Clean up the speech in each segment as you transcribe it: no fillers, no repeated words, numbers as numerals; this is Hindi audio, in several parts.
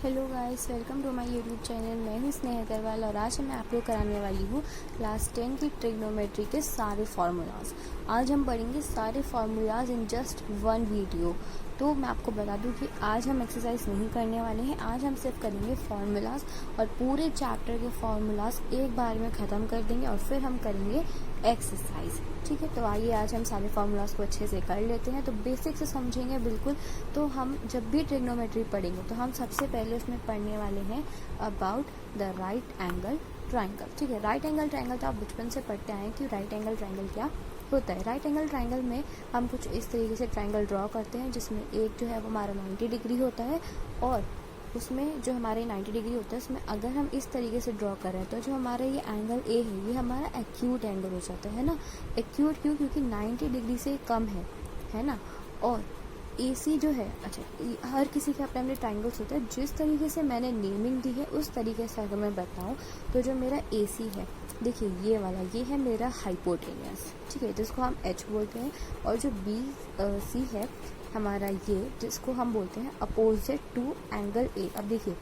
Hello guys, welcome to my YouTube channel. मैं हूं स्नेहा अग्रवाल और आज मैं आप लोग कराने वाली हूं क्लास 10 की ट्रिग्नोमेट्री के सारे फार्मूलाज। आज हम पढ़ेंगे सारे formulas in just one video. तो मैं आपको बता दूं कि आज हम एक्सरसाइज नहीं करने वाले हैं, आज हम सिर्फ करेंगे फार्मूलाज और पूरे चैप्टर के फार्मूलाज एक बार में ख़त्म कर देंगे और फिर हम करेंगे एक्सरसाइज। ठीक है, तो आइए आज हम सारे फार्मूलाज को अच्छे से कर लेते हैं। तो बेसिक से समझेंगे बिल्कुल। तो हम जब भी ट्रिग्नोमेट्री पढ़ेंगे तो हम सबसे पहले उसमें पढ़ने वाले हैं about the right angle triangle. ठीक है, राइट एंगल ट्राइंगल तो आप बचपन से पढ़ते आए कि राइट एंगल ट्राइंगल क्या होता है। राइट एंगल ट्राइंगल में हम कुछ इस तरीके से ट्राइंगल ड्रॉ करते हैं जिसमें एक जो है वो हमारा 90 डिग्री होता है और उसमें जो हमारे 90 डिग्री होता है उसमें अगर हम इस तरीके से ड्रॉ कर रहे हैं तो जो हमारा ये एंगल ए है ये हमारा एक्यूट एंगल हो जाता है ना। एक्यूट क्यों? क्योंकि 90 डिग्री से कम है ना। और ए सी जो है, अच्छा हर किसी के अपने अपने ट्राइंगल्स होते हैं। जिस तरीके से मैंने नेमिंग दी है उस तरीके से अगर मैं बताऊँ तो जो मेरा ए सी है, देखिए ये वाला ये है मेरा हाइपोटेनियस, ठीक है, जिसको हम एच बोलते हैं। और जो बी सी है हमारा ये, जिसको हम बोलते हैं अपोजिट टू एंगल ए। अब देखिए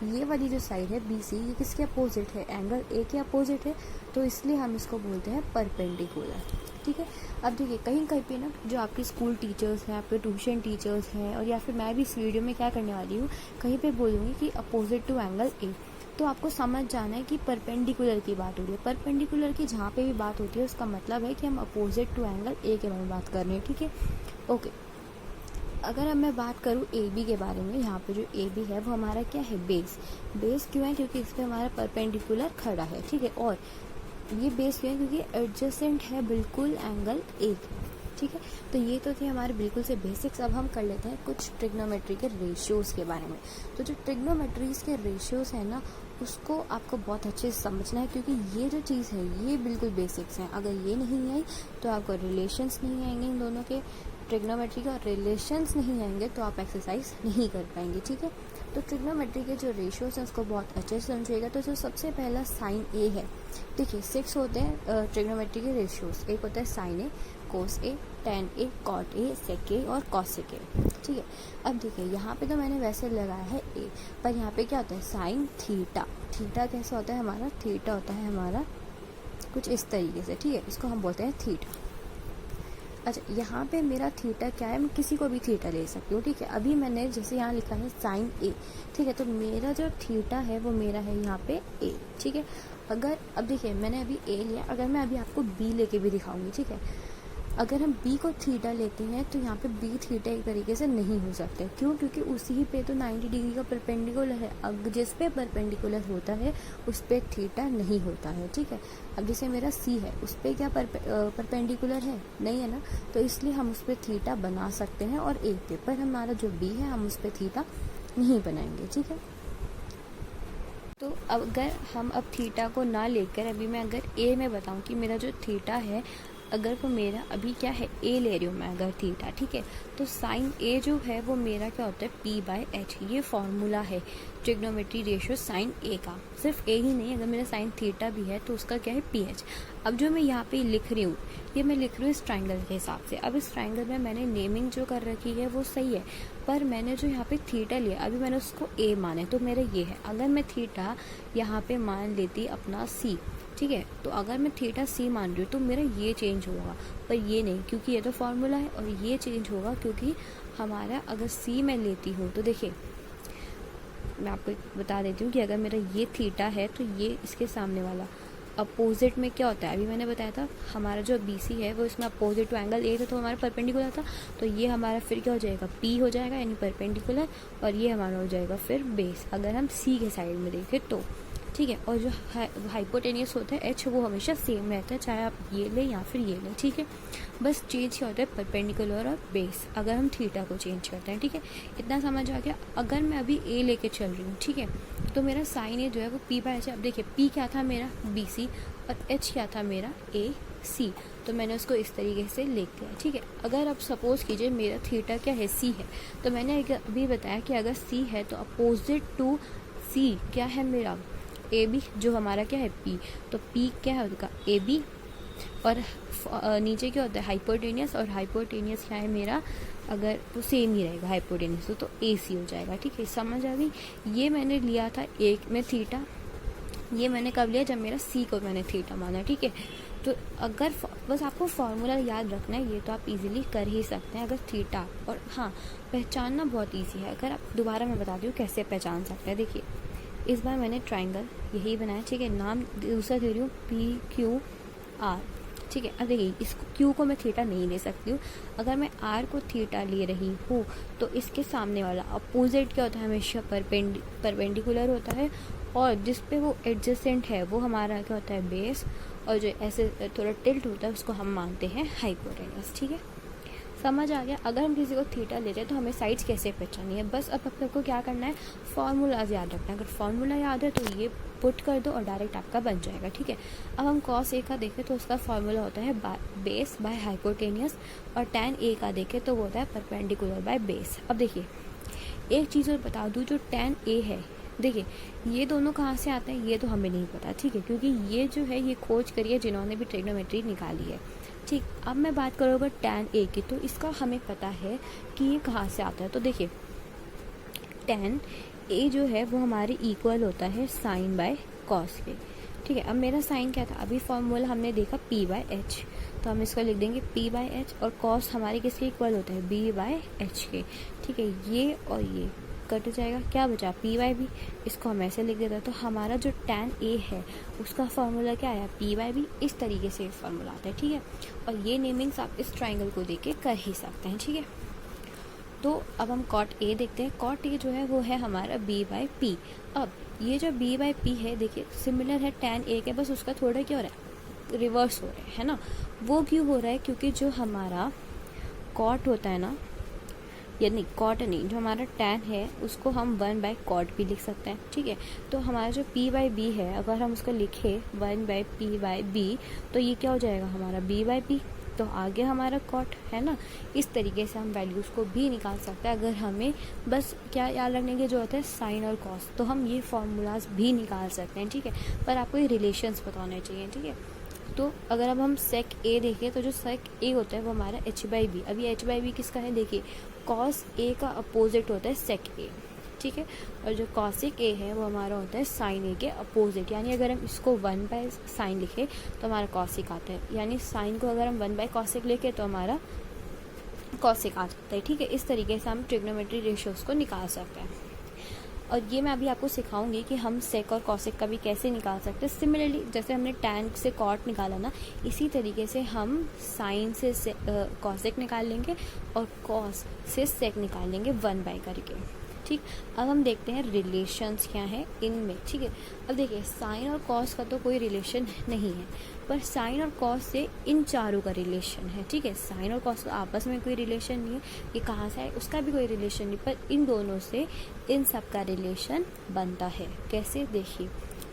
ये वाली जो साइड है बी सी, ये किसके अपोजिट है? एंगल ए के अपोजिट है, तो इसलिए हम इसको बोलते हैं परपेंडिकुलर। ठीक है, अब देखिए कहीं कहीं पे ना जो आपके स्कूल टीचर्स हैं, आपके ट्यूशन टीचर्स हैं, और या फिर मैं भी इस वीडियो में क्या करने वाली हूँ, कहीं पे बोलूँगी कि अपोजिट टू एंगल ए, तो आपको समझ जाना है कि परपेंडिकुलर की बात हो रही है। परपेंडिकुलर की जहाँ पे भी बात होती है उसका मतलब है कि हम अपोजिट टू एंगल ए के बारे में बात कर रहे हैं। ठीक है, ओके। अगर अब मैं बात करूँ ए बी के बारे में, यहाँ पे जो ए बी है वो हमारा क्या है? बेस। बेस क्यों है? क्योंकि इस पर हमारा परपेंडिकुलर खड़ा है। ठीक है, और ये बेस क्यों है? क्योंकि एडजेसेंट है बिल्कुल एंगल ए। ठीक है, तो ये तो थे हमारे बिल्कुल से बेसिक्स। अब हम कर लेते हैं कुछ ट्रिग्नोमेट्री के रेशियोज़ के बारे में। तो जो ट्रिग्नोमेट्रीज के रेशियोज़ हैं ना, उसको आपको बहुत अच्छे से समझना है, क्योंकि ये जो चीज़ है ये बिल्कुल बेसिक्स हैं। अगर ये नहीं आई तो आपको रिलेशंस नहीं आएंगे इन दोनों के। ट्रिग्नोमेट्री का रिलेशंस नहीं आएंगे तो आप एक्सरसाइज नहीं कर पाएंगे। ठीक है, तो ट्रिग्नोमेट्री के जो रेशियोज़ हैं उसको बहुत अच्छे से समझिएगा। तो जो सबसे पहला साइन ए है, देखिए 6 होते हैं ट्रिग्नोमेट्री के रेशियोज़। एक होता है sine A, cos A, tan A, cot A, sec A और कॉसेक ए। ठीक है, अब देखिए यहाँ पे तो मैंने वैसे लगाया है ए, पर यहाँ पे क्या होता है? Sine theta. थीटा कैसा होता है हमारा? थीटा होता है हमारा कुछ इस तरीके से। ठीक है, इसको हम बोलते हैं थीटा। अच्छा, यहाँ पे मेरा थीटा क्या है? मैं किसी को भी थीटा ले सकती हूँ। ठीक है, अभी मैंने जैसे यहाँ लिखा है साइन ए, ठीक है, तो मेरा जो थीटा है वो मेरा है यहाँ पे ए। ठीक है, अगर अब देखिए मैंने अभी ए लिया, अगर मैं अभी आपको बी लेके भी दिखाऊंगी, ठीक है, अगर हम बी को थीटा लेते हैं तो यहाँ पे बी थीटा एक तरीके से नहीं हो सकते। क्यों? क्योंकि उसी पे तो 90 डिग्री का परपेंडिकुलर है। अब जिस पे परपेंडिकुलर होता है उस पे थीटा नहीं होता है। ठीक है, अब जैसे मेरा सी है उस पे क्या परपेंडिकुलर है? नहीं है ना, तो इसलिए हम उस पर थीटा बना सकते हैं और ए पे, पर हमारा जो बी है हम उस पर थीटा नहीं बनाएंगे। ठीक है, तो अगर हम अब थीटा को ना लेकर अभी मैं अगर ए में बताऊं कि मेरा जो थीटा है, अगर वो मेरा अभी क्या है? ए ले रही हूँ मैं अगर थीटा। ठीक है, तो साइन ए जो है वो मेरा क्या होता है? P by H. ये फॉर्मूला है ट्रिग्नोमेट्री रेशियो साइन ए का। सिर्फ ए ही नहीं, अगर मेरा साइन थीटा भी है तो उसका क्या है? P H. अब जो मैं यहाँ पे लिख रही हूँ ये मैं लिख रही हूँ इस ट्राइंगल के हिसाब से। अब इस ट्राइंगल में मैंने नेमिंग जो कर रखी है वो सही है, पर मैंने जो यहाँ पे थीटा लिया अभी मैंने उसको ए माने, तो मेरा ये है। अगर मैं थीटा यहाँ पे मान लेती अपना सी, ठीक है, तो अगर मैं थीटा सी मान रही हूँ तो मेरा ये चेंज होगा, पर ये नहीं, क्योंकि ये तो फॉर्मूला है। और ये चेंज होगा क्योंकि हमारा अगर सी मैं लेती हूँ तो देखिए मैं आपको बता देती हूँ कि अगर मेरा ये थीटा है तो ये इसके सामने वाला अपोजिट में क्या होता है? अभी मैंने बताया था हमारा जो बी सी है वो इसमें अपोजिट टू एंगल ए था, तो हमारा परपेंडिकुलर था, तो ये हमारा फिर क्या हो जाएगा? पी हो जाएगा, यानी परपेंडिकुलर, और ये हमारा हो जाएगा फिर बेस, अगर हम सी के साइड में देखें तो। ठीक है, और जो हाइपोटेनियस होता है एच वो हमेशा सेम रहता है, चाहे आप ये लें या फिर ये लें। ठीक है, बस चेंज क्या होता है? परपेंडिकुलर और बेस, अगर हम थीटा को चेंज करते हैं। ठीक है, इतना समझ आ गया। अगर मैं अभी ए लेके चल रही हूँ, ठीक है, तो मेरा साइन ए जो है वो पी बाय एच है। अब देखिए पी क्या था मेरा? बी सी, और एच क्या था मेरा? ए सी, तो मैंने उसको इस तरीके से लिख दिया। ठीक है, अगर आप सपोज कीजिए मेरा थीटा क्या है? सी है, तो मैंने अभी बताया कि अगर सी है तो अपोजिट टू सी क्या है मेरा? ए बी, जो हमारा क्या है? पी, तो पी क्या है उसका? ए बी, और नीचे क्या होता है हाइपोटेनियस, और हाइपोटेनियस क्या है मेरा, अगर वो सेम ही रहेगा हाइपोटेनियस तो AC हो जाएगा। ठीक है, समझ आ गई। ये मैंने लिया था एक में थीटा, ये मैंने कब लिया, जब मेरा C को मैंने थीटा माना। ठीक है, तो अगर बस आपको फार्मूला याद रखना है, ये तो आप इजीली कर ही सकते हैं अगर थीटा, और हाँ पहचानना बहुत इजी है। अगर आप दोबारा मैं बता दूँ कैसे पहचान सकते हैं। देखिए इस बार मैंने ट्राइंगल यही बनाया। ठीक है, नाम दूसरा दे रही हूँ PQR। ठीक है, अब देखिए इस Q को मैं थीटा नहीं ले सकती हूँ। अगर मैं R को थीटा ले रही हूँ तो इसके सामने वाला अपोजिट क्या होता है, हमेशा परपेंडिकुलर होता है, और जिस पे वो एडजेसेंट है वो हमारा क्या होता है, बेस, और जो ऐसे थोड़ा टिल्ट होता है उसको हम मानते हैं हाइपोटेनस। ठीक है, समझ आ गया। अगर हम किसी को थीटा लेते हैं तो हमें साइड्स कैसे पहचानी है, बस अब आपको क्या करना है, फार्मूलाज याद रखना है। अगर फार्मूला याद है तो ये पुट कर दो और डायरेक्ट आपका बन जाएगा। ठीक है, अब हम cos A का देखें तो उसका फार्मूला होता है बेस बाय हाइपोटेनियस, और tan A का देखें तो वो होता है परपेंडिकुलर बाय बेस। अब देखिए एक चीज़ और बता दूँ, जो tan A है, देखिए ये दोनों कहाँ से आते हैं ये तो हमें नहीं पता। ठीक है, क्योंकि ये जो है ये खोज करी है जिन्होंने भी ट्रिग्नोमेट्री निकाली है। ठीक, अब मैं बात करूँ अगर tan A की, तो इसका हमें पता है कि ये कहाँ से आता है। तो देखिए tan A जो है वो हमारे इक्वल होता है साइन बाय कॉस के। ठीक है, अब मेरा साइन क्या था, अभी फॉर्मूला हमने देखा P/H, तो हम इसको लिख देंगे P/H, और कॉस हमारे किसके इक्वल होता है, B/H के। ठीक है, ये और ये कट जाएगा, क्या बचा P/B, इसको हम ऐसे लिख देते हैं। तो हमारा जो tan A है उसका फार्मूला क्या आया, P/B। इस तरीके से फार्मूला आता है। ठीक है, और ये नेमिंग्स आप इस ट्राइंगल को देके कर ही सकते हैं। ठीक है, तो अब हम cot A देखते हैं। cot A जो है वो है हमारा B/P। अब ये जो B/P है देखिए सिमिलर है tan A के, बस उसका थोड़ा क्या हो रहा है, रिवर्स हो रहा है ना। वो क्यों हो रहा है, क्योंकि जो हमारा cot होता है ना, यानी cot नहीं, जो हमारा tan है उसको हम 1/cot भी लिख सकते हैं। ठीक है, तो हमारा जो P/B है अगर हम उसको लिखे 1/P/B तो ये क्या हो जाएगा हमारा B/P, तो आगे हमारा cot है ना। इस तरीके से हम वैल्यूज़ को भी निकाल सकते हैं। अगर हमें बस क्या याद रखने की जरूरत है, साइन और कॉस, तो हम ये फार्मूलाज भी निकाल सकते हैं। ठीक है, पर आपको ये रिलेशंस पता होने चाहिए। ठीक है, तो अगर अब हम सेक A देखें तो जो सेक A होता है वो हमारा H/B। अब ये H/B किसका है, देखिए कॉस A का अपोजिट होता है सेक A। ठीक है, और जो कॉसिक A है वो हमारा होता है साइन A के अपोजिट। यानी अगर हम इसको 1/sin लिखे तो हमारा कॉसिक आता है, यानी साइन को अगर हम 1/cosic लिखे तो हमारा कॉसिक आ जाता है। ठीक है, इस तरीके से हम ट्रिग्नोमेट्री रेशियोज को निकाल सकते हैं। और ये मैं अभी आपको सिखाऊंगी कि हम सेक और कॉसिक का भी कैसे निकाल सकते हैं। सिमिलरली जैसे हमने tan से cot निकाला ना, इसी तरीके से हम साइन से कॉसिक निकाल लेंगे और कॉस से सेक निकाल लेंगे 1/, करके। ठीक, अब हम देखते हैं रिलेशंस क्या है इनमें। ठीक है, अब देखिए साइन और कॉस का तो कोई रिलेशन नहीं है, पर साइन और कॉस से इन चारों का रिलेशन है। ठीक है, साइन और कॉस का आपस में कोई रिलेशन नहीं है, ये कहाँ से आए उसका भी कोई रिलेशन नहीं, पर इन दोनों से इन सब का रिलेशन बनता है। कैसे, देखिए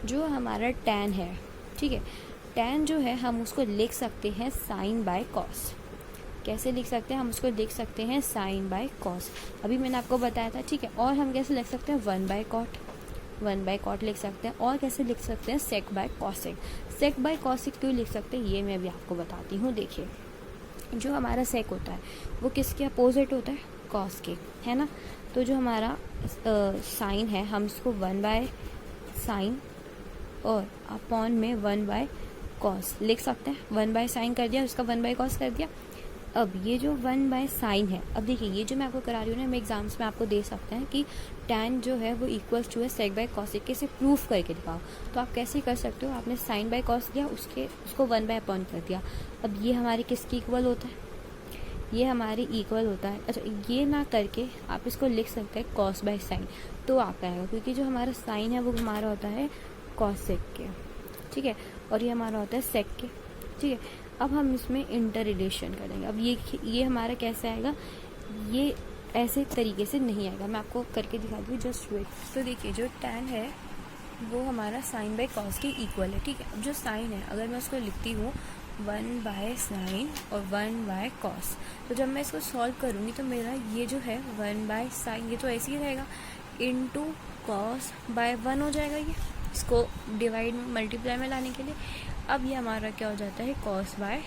जो हमारा tan है, ठीक है, tan जो है हम उसको लिख सकते हैं साइन बाय कॉस। कैसे लिख सकते हैं, हम उसको लिख सकते हैं साइन बाय कॉस, अभी मैंने आपको बताया था। ठीक है, और हम कैसे लिख सकते हैं 1/cot लिख सकते हैं, और कैसे लिख सकते हैं सेक बाय कॉसिक। सेक बाय कॉसिक क्यों लिख सकते हैं ये मैं भी आपको बताती हूँ। देखिए जो हमारा सेक होता है वो किसके अपोजिट होता है, कॉस के, है ना। तो जो हमारा साइन है हम इसको 1/sin और अपॉन में 1/cos लिख सकते हैं। 1/sin कर दिया, उसका 1/cos कर दिया। अब ये जो 1/sin है, अब देखिए ये जो मैं आपको करा रही हूँ ना, मैं एग्जाम्स में आपको दे सकते हैं कि tan जो है वो इक्वल्स टू है सेक बाय कॉसिक, कैसे प्रूफ करके दिखाओ। तो आप कैसे कर सकते हो, आपने साइन बाय कॉस दिया, उसको 1/अपॉन कर दिया। अब ये हमारे किसकी इक्वल होता है, ये हमारी इक्वल होता है। अच्छा, ये ना करके आप इसको लिख सकते हैं कॉस बाय साइन, तो आपका आएगा, क्योंकि जो हमारा साइन है वो हमारा होता है कॉसिक के। ठीक है, और ये हमारा होता है सेक के। ठीक है, अब हम इसमें इंटर रिलेशन करेंगे। अब ये हमारा कैसे आएगा, ये ऐसे तरीके से नहीं आएगा, मैं आपको करके दिखा दूँ, जस्ट वेट। तो देखिए जो tan है वो हमारा साइन बाय कॉस के इक्वल है। ठीक है, अब जो साइन है अगर मैं उसको लिखती हूँ 1/sin और 1/cos, तो जब मैं इसको सॉल्व करूँगी तो मेरा ये जो है 1/sin ये तो ऐसे ही रहेगा, इंटू cos/1 हो जाएगा। ये इसको डिवाइड में मल्टीप्लाई में लाने के लिए अब ये हमारा क्या हो जाता है, कॉस बाय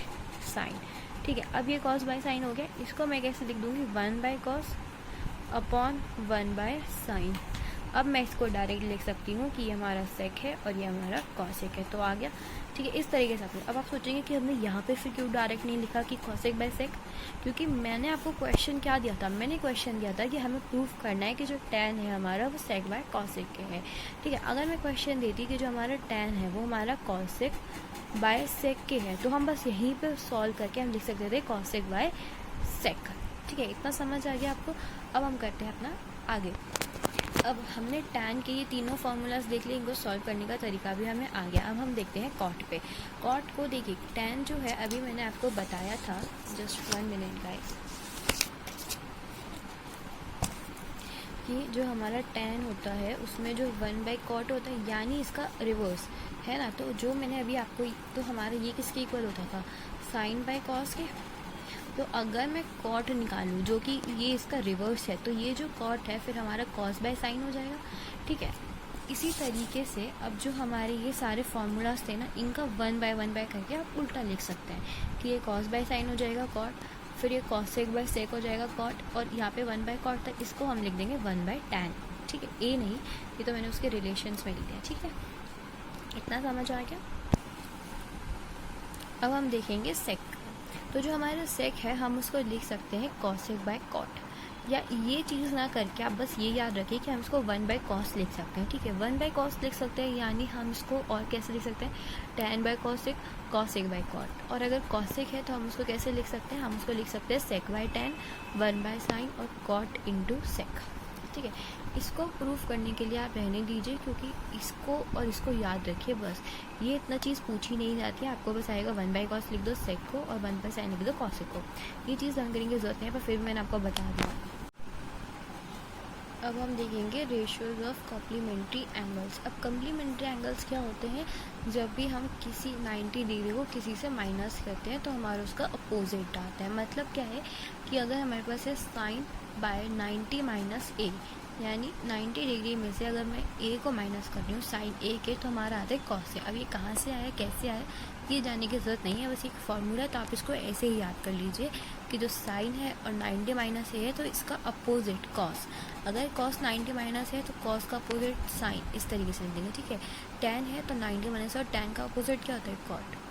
साइन। ठीक है, अब ये कॉस बाय साइन हो गया, इसको मैं कैसे लिख दूँगी, 1 by cos upon 1 by sine. अब मैं इसको डायरेक्ट लिख सकती हूँ कि ये हमारा सेक है और ये हमारा कॉसेक है, तो आ गया। ठीक है, इस तरीके से आपने, अब आप सोचेंगे कि हमने यहाँ पे फिर क्यों डायरेक्ट नहीं लिखा कि कॉसेक बाय सेक, क्योंकि मैंने आपको क्वेश्चन क्या दिया था, मैंने क्वेश्चन दिया था कि हमें प्रूफ करना है कि जो tan है हमारा वो सेक बाय कॉसेक के है। ठीक है, अगर मैं क्वेश्चन देती कि जो हमारा tan है वो हमारा कॉसेक बाय सेक के है, तो हम बस यहीं पर सॉल्व करके हम लिख सकते थे कॉसेक बाय सेक। ठीक है, इतना समझ आ गया आपको। अब हम करते हैं अपना आगे। अब हमने tan के ये तीनों फार्मूलाज देख लिए, इनको सॉल्व करने का तरीका भी हमें आ गया। अब हम देखते हैं कॉट पे। कॉट को देखिए, tan जो है अभी मैंने आपको बताया था, जस्ट 1 मिनट गाइस, कि जो हमारा tan होता है उसमें जो 1 बाय कॉट होता है, यानी इसका रिवर्स है ना। तो जो मैंने अभी आपको, तो हमारा ये किसके इक्वल होता था, साइन बाय कॉस के। तो अगर मैं कॉट निकालूँ जो कि ये इसका रिवर्स है, तो ये जो कॉट है फिर हमारा कॉस बाय साइन हो जाएगा। ठीक है, इसी तरीके से अब जो हमारे ये सारे फार्मूलाज थे ना, इनका 1 बाय करके आप उल्टा लिख सकते हैं कि ये कॉस बाय साइन हो जाएगा कॉट, फिर ये कॉसेक बाय सेक हो जाएगा कॉट, और यहाँ पे 1 बाय कॉट था, इसको हम लिख देंगे 1 बाय tan। ठीक है, ए नहीं, ये तो मैंने उसके रिलेशंस में लिख दिया। ठीक है, इतना समझ आ गया। अब हम देखेंगे सेक। तो जो हमारा सेक है हम उसको लिख सकते हैं कॉसेक बाय कॉट, या ये चीज़ ना करके आप बस ये याद रखिए कि हम इसको 1 बाय कॉस लिख सकते हैं। ठीक है, 1 बाय कॉस लिख सकते हैं, यानी हम इसको और कैसे लिख सकते हैं, tan by cosec, cosec by cot. और अगर कॉसेक है तो हम उसको कैसे लिख सकते हैं, हम उसको लिख सकते हैं सेक बाय tan, 1 बाय साइन और कॉट इंटू सेक। ठीक है, इसको प्रूफ करने के लिए आप रहने दीजिए, क्योंकि इसको और इसको याद रखिए, बस ये इतना चीज़ पूछी नहीं जाती है। आपको बस आएगा 1 बाय कॉस लिख दो सेक को और 1 बाय साइन लिख दो कॉसेक को। ये चीज़ ध्यान करने की जरूरत नहीं है, पर फिर भी मैंने आपको बता दिया। अब हम देखेंगे रेशियोज ऑफ कॉम्प्लीमेंट्री एंगल्स। अब कॉम्प्लीमेंट्री एंगल्स क्या होते हैं, जब भी हम किसी 90 डिग्री को किसी से माइनस करते हैं तो हमारा उसका अपोजिट आता है। मतलब क्या है कि अगर हमारे पास है साइन बाय 90 माइनस ए, यानी 90 डिग्री में से अगर मैं ए को माइनस कर रही हूँ साइन ए के, तो हमारा आता है कॉस से। अब ये कहाँ से आया, कैसे आया, ये जानने की ज़रूरत नहीं है, बस एक फॉर्मूला है, तो आप इसको ऐसे ही याद कर लीजिए कि जो साइन है और 90 माइनस ए है तो इसका अपोजिट कॉस। अगर कॉस 90 माइनस है तो कॉस का अपोजिट साइन, इस तरीके से लिख देंगे। ठीक है, tan है तो 90 माइनस, और tan का अपोजिट क्या होता है, कॉट।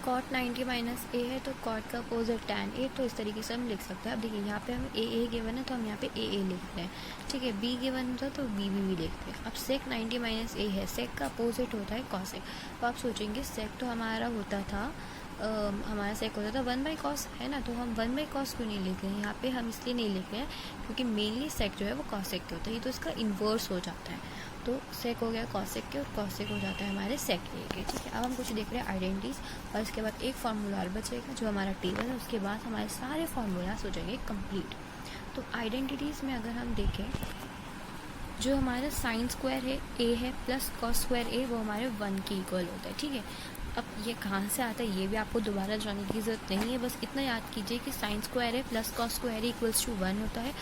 कॉट 90 माइनस ए है तो कॉट का अपोजिट tan ए, तो इस तरीके से हम लिख सकते हैं। अब देखिए यहाँ पे हमें ए गिवन है तो हम यहाँ पे ए लिख रहे हैं। ठीक है, बी गिवन होता है तो बी लिखते हैं। अब सेक 90 माइनस ए है, सेक का अपोजिट होता है कॉसेक। तो आप सोचेंगे सेक तो हमारा होता था हमारा सेक होता था 1 बाय कॉस, है ना, तो हम 1 बाय कॉस क्यों नहीं लिख रहे हैं यहाँ पे, हम इसलिए नहीं लिख रहे हैं क्योंकि मेनली सेक जो है वो कॉसेक के होता है, ये तो इसका इन्वर्स हो जाता है। तो सेक हो गया कॉसेक के और कॉसेक हो जाता है हमारे सेक के। ठीक है, अब हम कुछ देख रहे हैं आइडेंटिटीज, और इसके बाद एक फार्मूला और बचेगा जो हमारा टेबल है, उसके बाद हमारे सारे फार्मूलाज हो जाएंगे कंप्लीट। तो आइडेंटिटीज़ में अगर हम देखें, जो हमारा साइन स्क्वायर है ए है प्लस कॉस स्क्वायर ए, वो हमारे 1 के इक्वल होता है। ठीक है, अब ये कहाँ से आता है ये भी आपको दोबारा जानने की ज़रूरत नहीं है, बस इतना याद कीजिए कि साइन स्क्वायर है plus cos square equals to 1 होता है,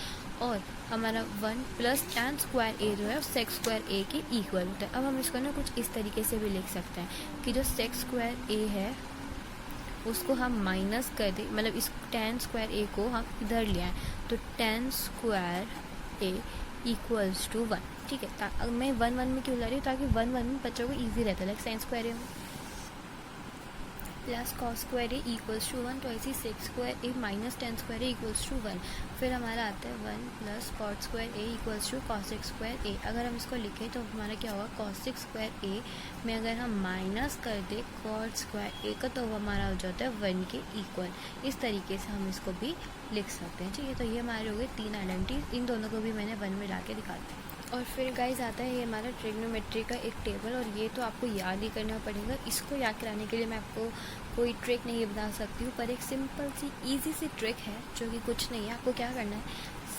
और हमारा 1 प्लस tan स्क्वायर ए जो है सेक स्क्वायर ए के इक्वल होता है। अब हम इसको ना कुछ इस तरीके से भी लिख सकते हैं कि जो सेक स्क्वायर ए है उसको हम माइनस कर दें, मतलब इस tan स्क्वायर ए को हम इधर ले आए, तो tan square A equals to 1। ठीक है, मैं 1 में क्यों ला रही हूँ, ताकि 1 में बच्चों को ईजी रहता है, like sine square A plus cos square A equals to 1, तो ऐसी sec square A minus tan square A equals to 1। फिर हमारा आता है 1 plus cot square A equals to cosec square A. अगर हम इसको लिखें तो हमारा क्या होगा, कॉसेक स्क्वायर ए में अगर हम माइनस कर दे कॉट स्क्वायर ए का, तो वो हमारा हो जाता है 1 के इक्वल। इस तरीके से हम इसको भी लिख सकते हैं। ठीक है, तो ये हमारे हो गए 3 आइडेंटिटीज, इन दोनों को भी मैंने 1 में ला के दिखाते हैं। और फिर गाइस आता है ये हमारा ट्रिग्नोमेट्री का एक टेबल, और ये तो आपको याद ही करना पड़ेगा। इसको याद कराने के लिए मैं आपको कोई ट्रिक नहीं बता सकती हूँ, पर एक सिंपल सी इजी सी ट्रिक है जो कि कुछ नहीं है। आपको क्या करना है,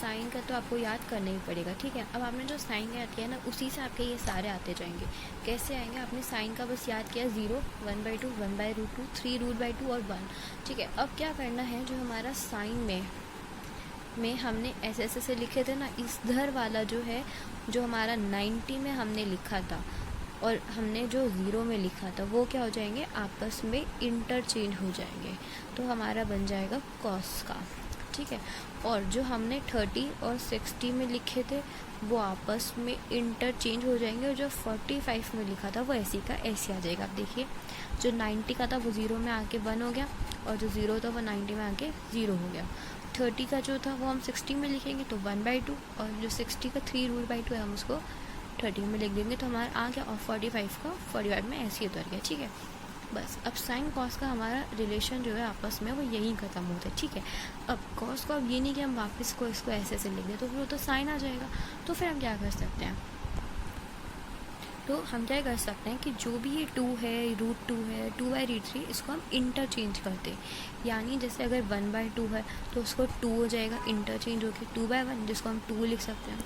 साइन का तो आपको याद करना ही पड़ेगा। ठीक है, अब आपने जो साइन याद किया ना, उसी से आपके ये सारे आते जाएंगे। कैसे आएंगे, आपने साइन का बस याद किया 0, 1/2, 1/√2, 3√2 और 1। ठीक है, अब क्या करना है, जो हमारा साइन में हमने ऐसे लिखे थे ना, इधर वाला जो है, जो हमारा 90 में हमने लिखा था, और हमने जो ज़ीरो में लिखा था वो क्या हो जाएंगे, आपस में इंटरचेंज हो जाएंगे, तो हमारा बन जाएगा कॉस का, ठीक है। और जो हमने 30 और 60 में लिखे थे वो आपस में इंटरचेंज हो जाएंगे, और जो 45 में लिखा था वो ऐसे का ऐसे आ जाएगा। आप देखिए, जो 90 का था वो 0 में आके 1 हो गया, और जो 0 था वो 90 में आके 0 हो गया। 30 का जो था वो हम 60 में लिखेंगे तो 1/2, और जो 60 का 3√2 है हम उसको 30 में लिख देंगे तो हमारा आ गया, और 45 का 45 में ऐसे ही उतर गया, ठीक है। बस अब साइन कॉस का हमारा रिलेशन जो है आपस में वो यहीं ख़त्म होता है, ठीक है। अब कॉस को अब ये नहीं कि हम वापस को इसको ऐसे ऐसे लिख दें, तो वो तो साइन आ जाएगा। तो फिर हम क्या कर सकते हैं, तो हम क्या कर सकते हैं कि जो भी ये 2 है, √2 है, 2/√3, इसको हम इंटरचेंज करते हैं। यानी जैसे अगर 1/2 है तो उसको 2 हो जाएगा, इंटरचेंज होकर 2/1, जिसको हम 2 लिख सकते हैं,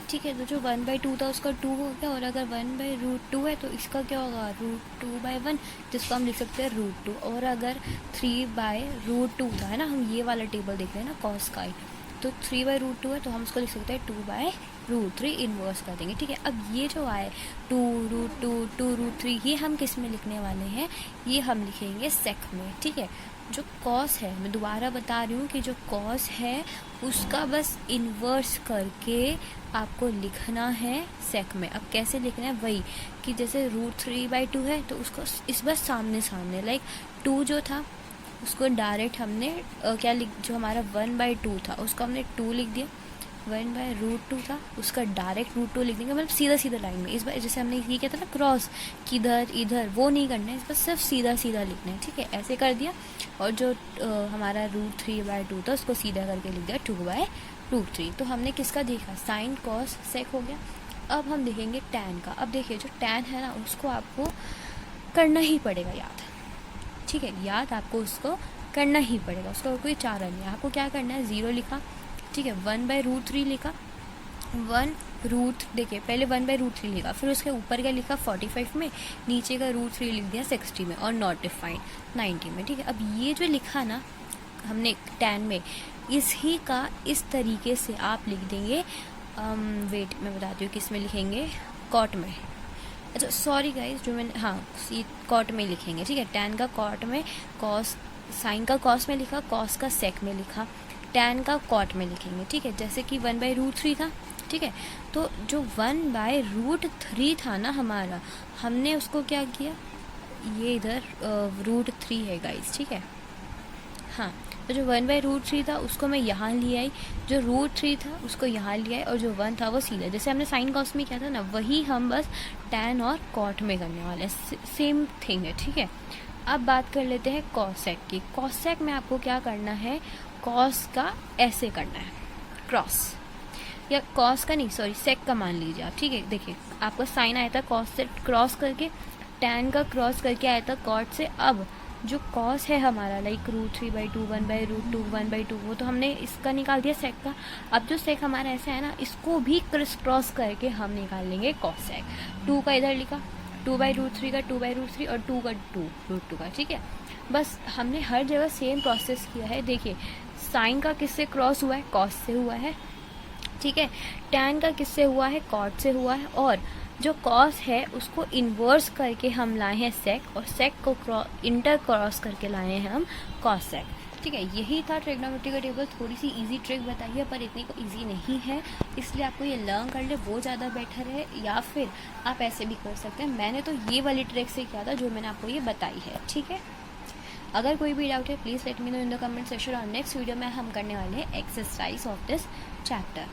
ठीक है। तो जो 1/2 था उसका 2 हो गया, और अगर 1/√2 है तो इसका क्या होगा, √2/1, जिसको हम लिख सकते हैं √2। और अगर 3/√2 था, है ना, हम ये वाला टेबल देख रहे हैं ना कॉस का ही, तो 3/√2 है तो हम उसको लिख सकते हैं 2/√3, इन्वर्स कर देंगे, ठीक है। अब ये जो आए 2√2, 2√3, ये हम किस में लिखने वाले हैं, ये हम लिखेंगे सेक में, ठीक है। जो कॉस है, मैं दोबारा बता रही हूँ कि जो कॉस है उसका बस इन्वर्स करके आपको लिखना है सेक में। अब कैसे लिखना है, वही कि जैसे √3/2 है तो उसको इस बस सामने सामने, लाइक 2 जो था उसको डायरेक्ट हमने क्या लिख, जो हमारा 1/2 था उसको हमने 2 लिख दिया, 1/√2 था उसका डायरेक्ट √2 लिख देंगे, मतलब सीधा सीधा लाइन में। इस बार जैसे हमने ये किया था ना क्रॉस, किधर इधर, वो नहीं करना है, इस बार सिर्फ सीधा सीधा लिखना है, ठीक है। ऐसे कर दिया, और जो हमारा √3/2 था उसको सीधा करके लिख दिया 2/√3। तो हमने किसका देखा, साइन कॉस सेक हो गया। अब हम देखेंगे टैन का। अब देखिए जो टैन है ना उसको आपको करना ही पड़ेगा याद, ठीक है, याद आपको उसको करना ही पड़ेगा, उसका कोई चारा नहीं है। आपको क्या करना है, 0 लिखा, ठीक है, 1/√3 लिखा, देखिए पहले 1/√3 लिखा, फिर उसके ऊपर का लिखा 45 में, नीचे का √3 लिख दिया 60 में, और नॉट डिफाइंड 90 में, ठीक है। अब ये जो लिखा ना हमने टैन में, इसी का इस तरीके से आप लिख देंगे, वेट मैं बताती हूँ किस में लिखेंगे, कॉट में, अच्छा सॉरी गाइस, जो मैंने कॉट में लिखेंगे, ठीक है। टैन का कॉट में, कॉस, साइन का कॉस में लिखा, कॉस का सेक में लिखा, टैन का कॉट में लिखेंगे, ठीक है। जैसे कि 1/√3 था, ठीक है, तो जो 1/√3 था ना हमारा, हमने उसको क्या किया, ये इधर √3 है गाइस, ठीक है, हाँ। तो जो 1/√3 था उसको मैं यहाँ ले आई, जो √3 था उसको यहाँ ले आई, और जो 1 था वो सीधा, जैसे हमने साइन कॉस में किया था ना, वही हम बस टैन और कॉट में करने वाले हैं, सेम थिंग है, ठीक है। अब बात कर लेते हैं कॉसेक की। कॉसेक में आपको क्या करना है, कॉस का ऐसे करना है क्रॉस, या कॉस का नहीं, सॉरी सेक का मान लीजिए आप, ठीक है। देखिए आपका साइन आया था कॉस से क्रॉस करके, टैन का क्रॉस करके आया था कॉट से। अब जो कॉस है हमारा, लाइक √3/2, 1/√2, 1/2, वो तो हमने इसका निकाल दिया सेक का। अब जो सेक हमारा ऐसा है ना, इसको भी क्रिस क्रॉस करके हम निकाल लेंगे कॉसेक। 2 का इधर लिखा, 2/√3 का 2/√3, और 2 का 2√2 का, ठीक है। बस हमने हर जगह सेम प्रोसेस किया है। देखिए साइन का किससे क्रॉस हुआ है, कॉस से हुआ है, ठीक है। टैन का किससे हुआ है, कॉट से हुआ है, और जो कॉस है उसको इन्वर्स करके हम लाए हैं सेक, और सेक को इंटर क्रॉस करके लाए हैं हम कॉसेक, ठीक है। यही था ट्रिग्नोमेट्री का टेबल। थोड़ी सी इजी ट्रिक बताई है, पर इतनी को इजी नहीं है, इसलिए आपको ये लर्न कर ले वो ज़्यादा बेटर है, या फिर आप ऐसे भी कर सकते हैं। मैंने तो ये वाली ट्रिक से किया था जो मैंने आपको ये बताई है, ठीक है। अगर कोई भी डाउट है please let me know in the comment section, और नेक्स्ट वीडियो में हम करने वाले हैं एक्सरसाइज ऑफ दिस चैप्टर।